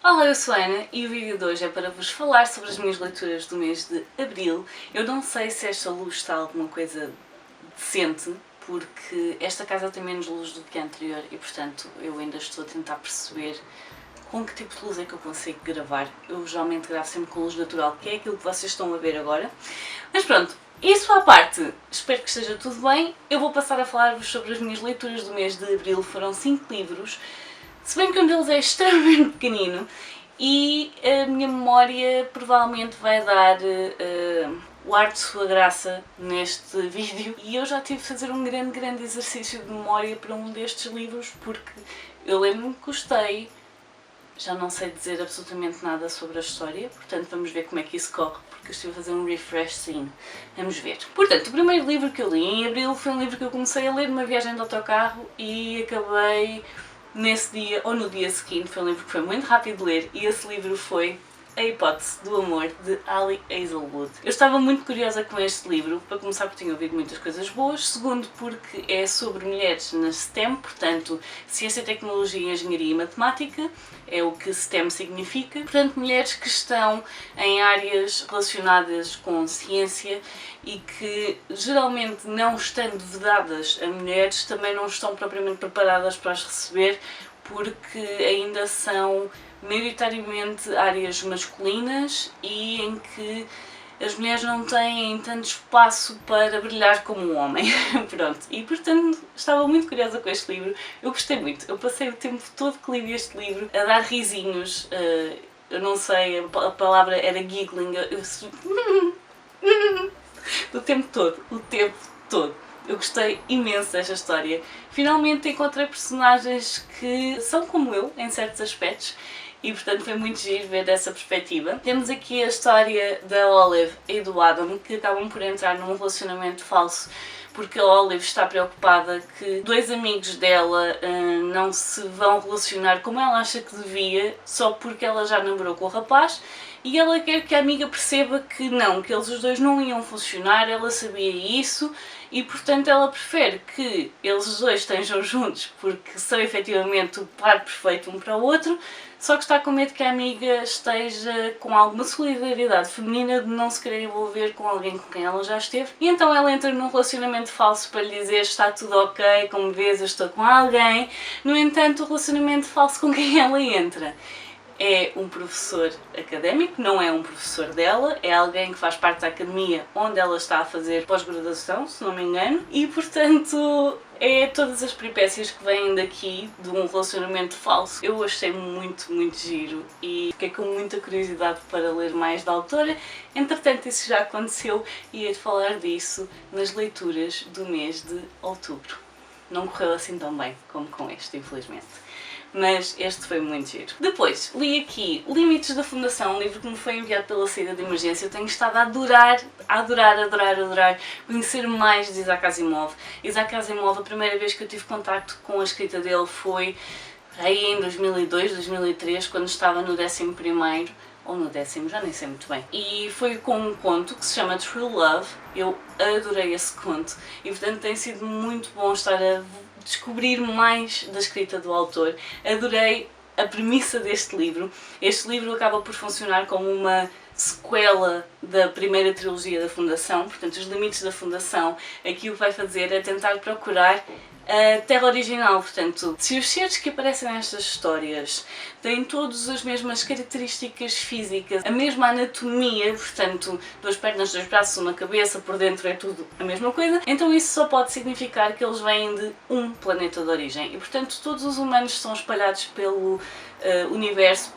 Olá, eu sou a Ana e o vídeo de hoje é para vos falar sobre as minhas leituras do mês de Abril. Eu não sei se esta luz está alguma coisa decente, porque esta casa tem menos luz do que a anterior e, portanto, eu ainda estou a tentar perceber com que tipo de luz é que eu consigo gravar. Eu geralmente gravo sempre com luz natural, que é aquilo que vocês estão a ver agora. Mas pronto, isso à parte, espero que esteja tudo bem. Eu vou passar a falar-vos sobre as minhas leituras do mês de Abril. Foram 5 livros. Se bem que um deles é extremamente pequenino e a minha memória provavelmente vai dar o ar de sua graça neste vídeo, e eu já tive de fazer um grande exercício de memória para um destes livros, porque eu lembro-me que gostei, já não sei dizer absolutamente nada sobre a história, portanto vamos ver como é que isso corre, porque eu estive a fazer um refresh sim. Vamos ver. Portanto, o primeiro livro que eu li em Abril foi um livro que eu comecei a ler numa viagem de autocarro e acabei nesse dia ou no dia seguinte. Foi um livro que foi muito rápido de ler e esse livro foi A Hipótese do Amor, de Ali Hazelwood. Eu estava muito curiosa com este livro, para começar porque tinha ouvido muitas coisas boas, segundo porque é sobre mulheres na STEM, portanto Ciência, Tecnologia, Engenharia e Matemática, é o que STEM significa, portanto mulheres que estão em áreas relacionadas com ciência e que geralmente, não estando vedadas a mulheres, também não estão propriamente preparadas para as receber, porque ainda são maioritariamente áreas masculinas e em que as mulheres não têm tanto espaço para brilhar como um homem. Pronto, e portanto estava muito curiosa com este livro, eu gostei muito, eu passei o tempo todo que li este livro a dar risinhos, eu não sei, a palavra era giggling, o tempo todo. Eu gostei imenso desta história. Finalmente encontrei personagens que são como eu, em certos aspectos, e portanto foi muito giro ver dessa perspectiva. Temos aqui a história da Olive e do Adam, que acabam por entrar num relacionamento falso, porque a Olive está preocupada que dois amigos dela não se vão relacionar como ela acha que devia, só porque ela já namorou com o rapaz, e ela quer que a amiga perceba que não, que eles os dois não iam funcionar, ela sabia isso, e portanto ela prefere que eles os dois estejam juntos porque são efetivamente o par perfeito um para o outro, só que está com medo que a amiga esteja com alguma solidariedade feminina de não se querer envolver com alguém com quem ela já esteve, e então ela entra num relacionamento falso para lhe dizer está tudo ok, como vês eu estou com alguém. No entanto, o relacionamento falso com quem ela entra é um professor académico, não é um professor dela, é alguém que faz parte da academia onde ela está a fazer pós-graduação, se não me engano, e portanto é todas as peripécias que vêm daqui de um relacionamento falso. Eu achei muito giro e fiquei com muita curiosidade para ler mais da autora. Entretanto, isso já aconteceu e ia falar disso nas leituras do mês de outubro. Não correu assim tão bem como com este, infelizmente. Mas este foi muito giro. Depois, li aqui Limites da Fundação, um livro que me foi enviado pela saída de emergência. Eu tenho estado a adorar conhecer mais de Isaac Asimov. Isaac Asimov, a primeira vez que eu tive contacto com a escrita dele foi aí em 2002, 2003, quando estava no 11º, ou no 10º, já nem sei muito bem. E foi com um conto que se chama True Love. Eu adorei esse conto e portanto tem sido muito bom estar a descobrir mais da escrita do autor. Adorei a premissa deste livro. Este livro acaba por funcionar como uma sequela da primeira trilogia da Fundação, portanto Os Limites da Fundação. Aqui o que vai fazer é tentar procurar a Terra original, portanto, se os seres que aparecem nestas histórias têm todas as mesmas características físicas, a mesma anatomia, portanto, 2 pernas, 2 braços, uma cabeça, por dentro é tudo a mesma coisa, então isso só pode significar que eles vêm de um planeta de origem e, portanto, todos os humanos são espalhados pelo universo,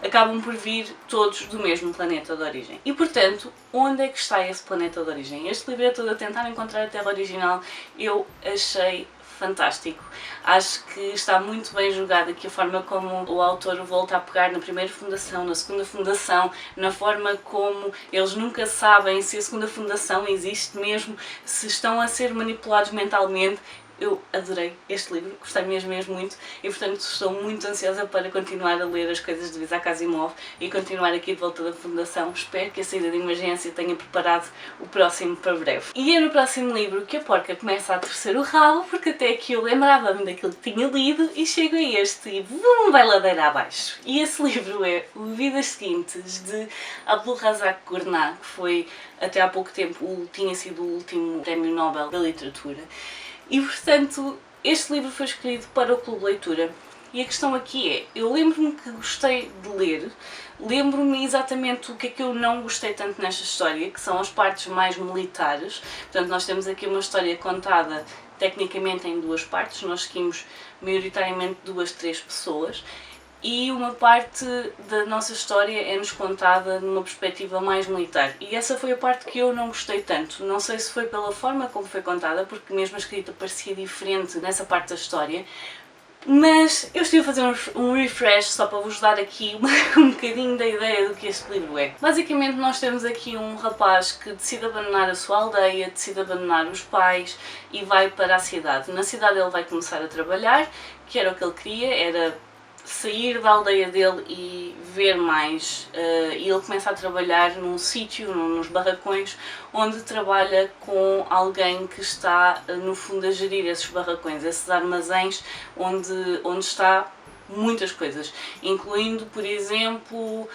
acabam por vir todos do mesmo planeta de origem. E, portanto, onde é que está esse planeta de origem? Este livro é todo a tentar encontrar a Terra original. Eu achei fantástico. Acho que está muito bem jogado aqui a forma como o autor volta a pegar na primeira fundação, na segunda fundação, na forma como eles nunca sabem se a segunda fundação existe mesmo, se estão a ser manipulados mentalmente. eu adorei este livro, gostei mesmo muito e portanto estou muito ansiosa para continuar a ler as coisas de Isaac Asimov e continuar aqui de volta da Fundação. Espero que a saída de emergência tenha preparado o próximo para breve. E é no próximo livro que a porca começa a torcer o rabo, porque até aqui eu lembrava-me daquilo que tinha lido e chego a este e vum, vai ladeira abaixo. E esse livro é O Vidas Seguintes, de Abdulrazak Gurnah, que foi até há pouco tempo tinha sido o último Prémio Nobel da Literatura. E portanto, este livro foi escolhido para o Clube de Leitura. E a questão aqui é, eu lembro-me que gostei de ler, lembro-me exatamente o que é que eu não gostei tanto nesta história, que são as partes mais militares. Portanto, nós temos aqui uma história contada tecnicamente em duas partes, nós seguimos maioritariamente 2-3 pessoas, e uma parte da nossa história é-nos contada numa perspectiva mais militar. E essa foi a parte que eu não gostei tanto. Não sei se foi pela forma como foi contada, porque mesmo a escrita parecia diferente nessa parte da história, mas eu estive a fazer um refresh só para vos dar aqui um bocadinho da ideia do que este livro é. Basicamente nós temos aqui um rapaz que decide abandonar a sua aldeia, decide abandonar os pais e vai para a cidade. Na cidade ele vai começar a trabalhar, que era o que ele queria, era sair da aldeia dele e ver mais. E ele começa a trabalhar num sítio, nos barracões, onde trabalha com alguém que está, no fundo, a gerir esses barracões, esses armazéns, onde está muitas coisas, incluindo, por exemplo,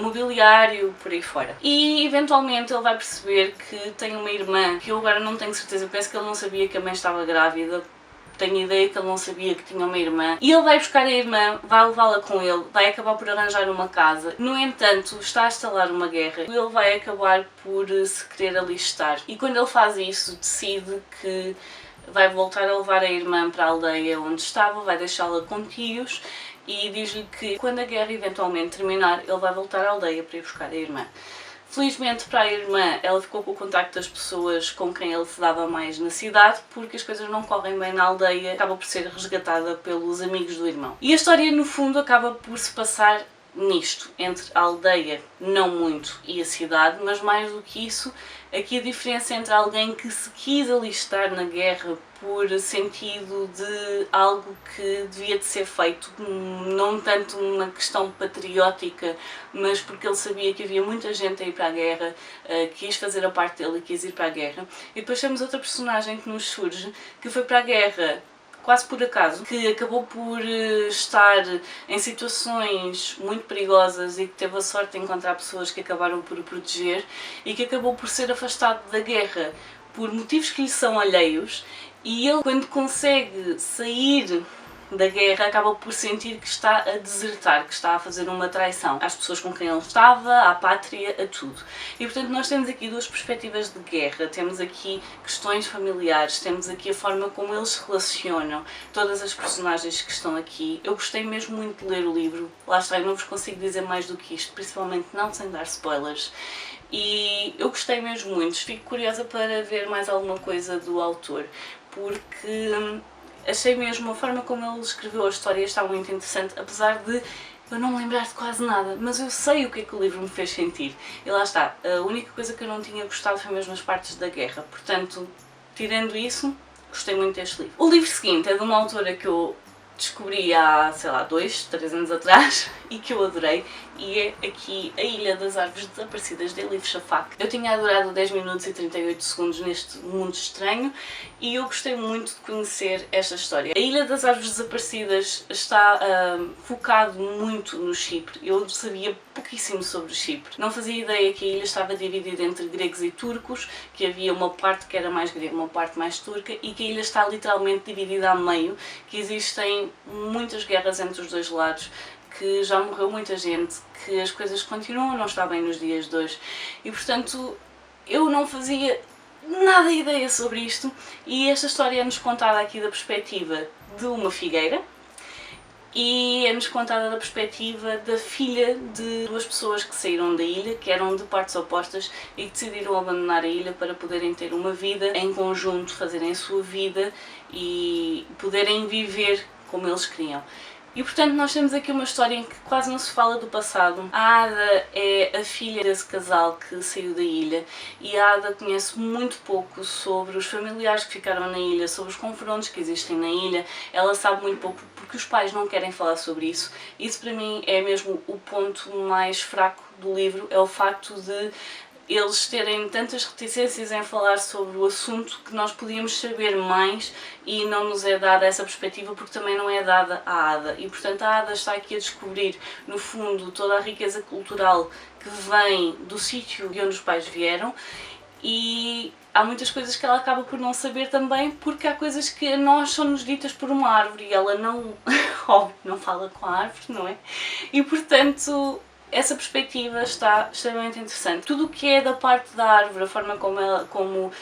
mobiliário, por aí fora. E, eventualmente, ele vai perceber que tem uma irmã, que eu agora não tenho certeza, penso que ele não sabia que a mãe estava grávida, tenho a ideia que ele não sabia que tinha uma irmã, e ele vai buscar a irmã, vai levá-la com ele, vai acabar por arranjar uma casa. No entanto, está a instalar uma guerra e ele vai acabar por se querer alistar. E quando ele faz isso, decide que vai voltar a levar a irmã para a aldeia onde estava, vai deixá-la com tios e diz-lhe que quando a guerra eventualmente terminar, ele vai voltar à aldeia para ir buscar a irmã. Felizmente para a irmã, ela ficou com o contacto das pessoas com quem ele se dava mais na cidade, porque as coisas não correm bem na aldeia, acaba por ser resgatada pelos amigos do irmão. E a história, no fundo, acaba por se passar nisto, entre a aldeia, não muito, e a cidade, mas mais do que isso, aqui a diferença entre alguém que se quis alistar na guerra por sentido de algo que devia de ser feito, não tanto uma questão patriótica, mas porque ele sabia que havia muita gente a ir para a guerra, quis fazer a parte dele e quis ir para a guerra. E depois temos outra personagem que nos surge, que foi para a guerra quase por acaso, que acabou por estar em situações muito perigosas e que teve a sorte de encontrar pessoas que acabaram por o proteger e que acabou por ser afastado da guerra por motivos que lhe são alheios, e ele, quando consegue sair da guerra, acaba por sentir que está a desertar, que está a fazer uma traição às pessoas com quem ele estava, à pátria, a tudo. E portanto nós temos aqui duas perspectivas de guerra, temos aqui questões familiares, temos aqui a forma como eles se relacionam, todas as personagens que estão aqui. Eu gostei mesmo muito de ler o livro, lá está, eu não vos consigo dizer mais do que isto, principalmente não sem dar spoilers. E eu gostei mesmo muito, fico curiosa para ver mais alguma coisa do autor, porque achei mesmo a forma como ele escreveu a história está muito interessante, apesar de eu não me lembrar de quase nada, mas eu sei o que é que o livro me fez sentir. E lá está, a única coisa que eu não tinha gostado foi mesmo as partes da guerra, portanto, tirando isso, gostei muito deste livro. O livro seguinte é de uma autora que eu descobri há, sei lá, 2-3 anos atrás e que eu adorei, e é aqui A Ilha das Árvores Desaparecidas, de Elif Shafak. Eu tinha adorado 10 minutos e 38 segundos neste mundo estranho e eu gostei muito de conhecer esta história. A Ilha das Árvores Desaparecidas está focado muito no Chipre. Eu sabia pouquíssimo sobre o Chipre. Não fazia ideia que a ilha estava dividida entre gregos e turcos, que havia uma parte que era mais grega, uma parte mais turca, e que a ilha está literalmente dividida a meio, que existem muitas guerras entre os dois lados, que já morreu muita gente, que as coisas continuam a não estar bem nos dias de hoje. E portanto, eu não fazia nada ideia sobre isto, e esta história é-nos contada aqui da perspectiva de uma figueira, e é-nos contada da perspectiva da filha de duas pessoas que saíram da ilha, que eram de partes opostas e que decidiram abandonar a ilha para poderem ter uma vida em conjunto, fazerem a sua vida e poderem viver como eles queriam. E portanto nós temos aqui uma história em que quase não se fala do passado. A Ada é a filha desse casal que saiu da ilha e a Ada conhece muito pouco sobre os familiares que ficaram na ilha, sobre os confrontos que existem na ilha. Ela sabe muito pouco porque os pais não querem falar sobre isso. Isso para mim é mesmo o ponto mais fraco do livro, é o facto de eles terem tantas reticências em falar sobre o assunto que nós podíamos saber mais e não nos é dada essa perspectiva porque também não é dada à Ada. E portanto a Ada está aqui a descobrir, no fundo, toda a riqueza cultural que vem do sítio de onde os pais vieram e há muitas coisas que ela acaba por não saber também porque há coisas que a nós são-nos ditas por uma árvore e ela não, óbvio, não fala com a árvore, não é? E portanto essa perspectiva está extremamente interessante. Tudo o que é da parte da árvore, a forma como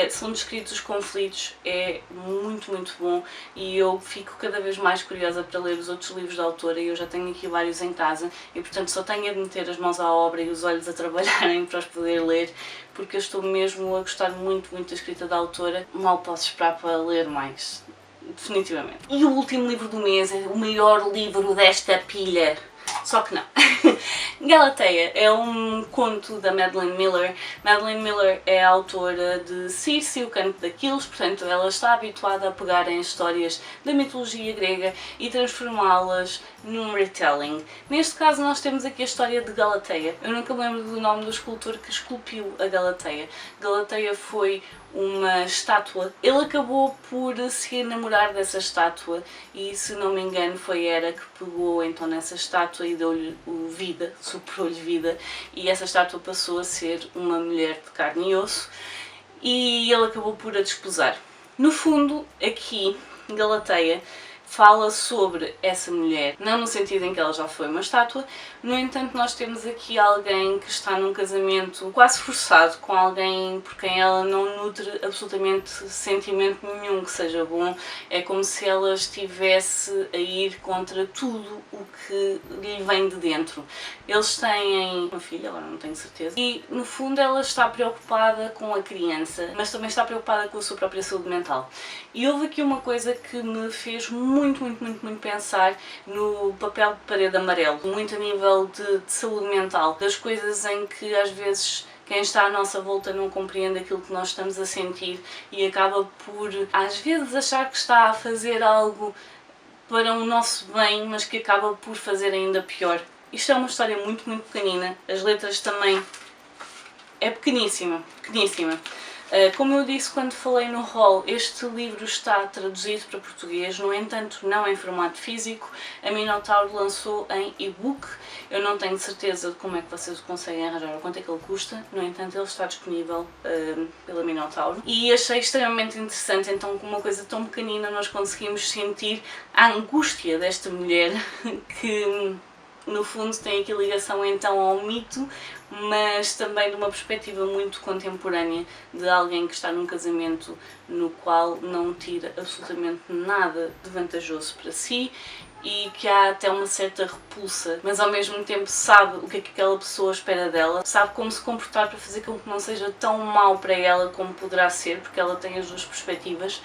são descritos os conflitos é muito, muito bom e eu fico cada vez mais curiosa para ler os outros livros da autora e eu já tenho aqui vários em casa e portanto só tenho a meter as mãos à obra e os olhos a trabalharem para os poder ler porque eu estou mesmo a gostar muito, muito da escrita da autora. Mal posso esperar para ler mais, definitivamente. E o último livro do mês é o maior livro desta pilha. Só que não. Galateia é um conto da Madeline Miller. Madeline Miller é a autora de Circe, o Canto d'Aquiles, portanto ela está habituada a pegar em histórias da mitologia grega e transformá-las num retelling. Neste caso nós temos aqui a história de Galateia. Eu nunca me lembro do nome do escultor que esculpiu a Galateia. Galateia foi uma estátua. Ele acabou por se enamorar dessa estátua e, se não me engano, foi Hera que pegou então nessa estátua e deu-lhe vida, soprou-lhe vida e essa estátua passou a ser uma mulher de carne e osso e ele acabou por a desposar. No fundo, aqui, Galateia fala sobre essa mulher, não no sentido em que ela já foi uma estátua, no entanto nós temos aqui alguém que está num casamento quase forçado com alguém por quem ela não nutre absolutamente sentimento nenhum que seja bom, é como se ela estivesse a ir contra tudo o que lhe vem de dentro. Eles têm uma filha, agora não tenho certeza, e no fundo ela está preocupada com a criança, mas também está preocupada com a sua própria saúde mental. E houve aqui uma coisa que me fez muito pensar no papel de parede amarelo, muito a nível de saúde mental, das coisas em que às vezes quem está à nossa volta não compreende aquilo que nós estamos a sentir e acaba por, às vezes, achar que está a fazer algo para o nosso bem, mas que acaba por fazer ainda pior. Isto é uma história muito pequenina, as letras também é pequeníssima. Como eu disse quando falei no haul, este livro está traduzido para português, no entanto não em formato físico. A Minotauro lançou em e-book, eu não tenho certeza de como é que vocês o conseguem arranjar ou quanto é que ele custa, no entanto ele está disponível pela Minotauro. E achei extremamente interessante, então com uma coisa tão pequenina nós conseguimos sentir a angústia desta mulher que no fundo tem aqui ligação então ao mito, mas também de uma perspectiva muito contemporânea de alguém que está num casamento no qual não tira absolutamente nada de vantajoso para si e que há até uma certa repulsa, mas ao mesmo tempo sabe o que é que aquela pessoa espera dela, sabe como se comportar para fazer com que não seja tão mau para ela como poderá ser, porque ela tem as duas perspectivas.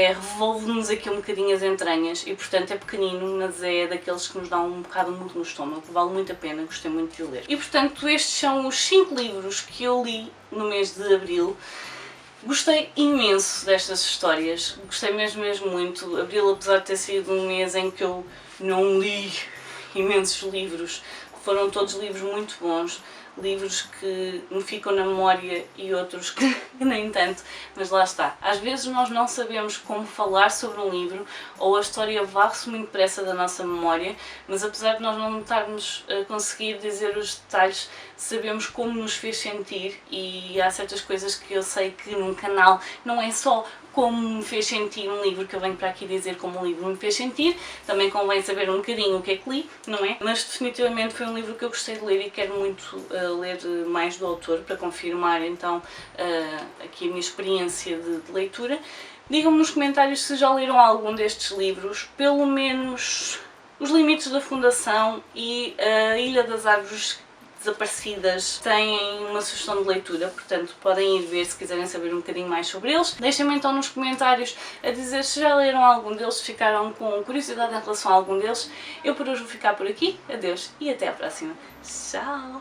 Revolve-nos aqui um bocadinho as entranhas e portanto é pequenino, mas é daqueles que nos dá um bocado de murro no estômago, vale muito a pena, gostei muito de o ler. E portanto estes são os 5 livros que eu li no mês de Abril. Gostei imenso destas histórias, gostei mesmo muito. Abril, apesar de ter sido um mês em que eu não li imensos livros, foram todos livros muito bons, livros que me ficam na memória e outros que nem tanto, mas lá está. Às vezes nós não sabemos como falar sobre um livro ou a história varre-se muito depressa da nossa memória, mas apesar de nós não estarmos a conseguir dizer os detalhes, sabemos como nos fez sentir e há certas coisas que eu sei que num canal não é só como me fez sentir um livro que eu venho para aqui dizer como um livro me fez sentir, também convém saber um bocadinho o que é que li, não é? Mas definitivamente foi um livro que eu gostei de ler e quero muito ler mais do autor para confirmar então aqui a minha experiência de leitura. Digam-me nos comentários se já leram algum destes livros, pelo menos Os Limites da Fundação e A Ilha das Árvores desaparecidas têm uma sugestão de leitura, portanto podem ir ver se quiserem saber um bocadinho mais sobre eles. Deixem-me então nos comentários a dizer se já leram algum deles, se ficaram com curiosidade em relação a algum deles. Eu por hoje vou ficar por aqui, adeus e até à próxima. Tchau!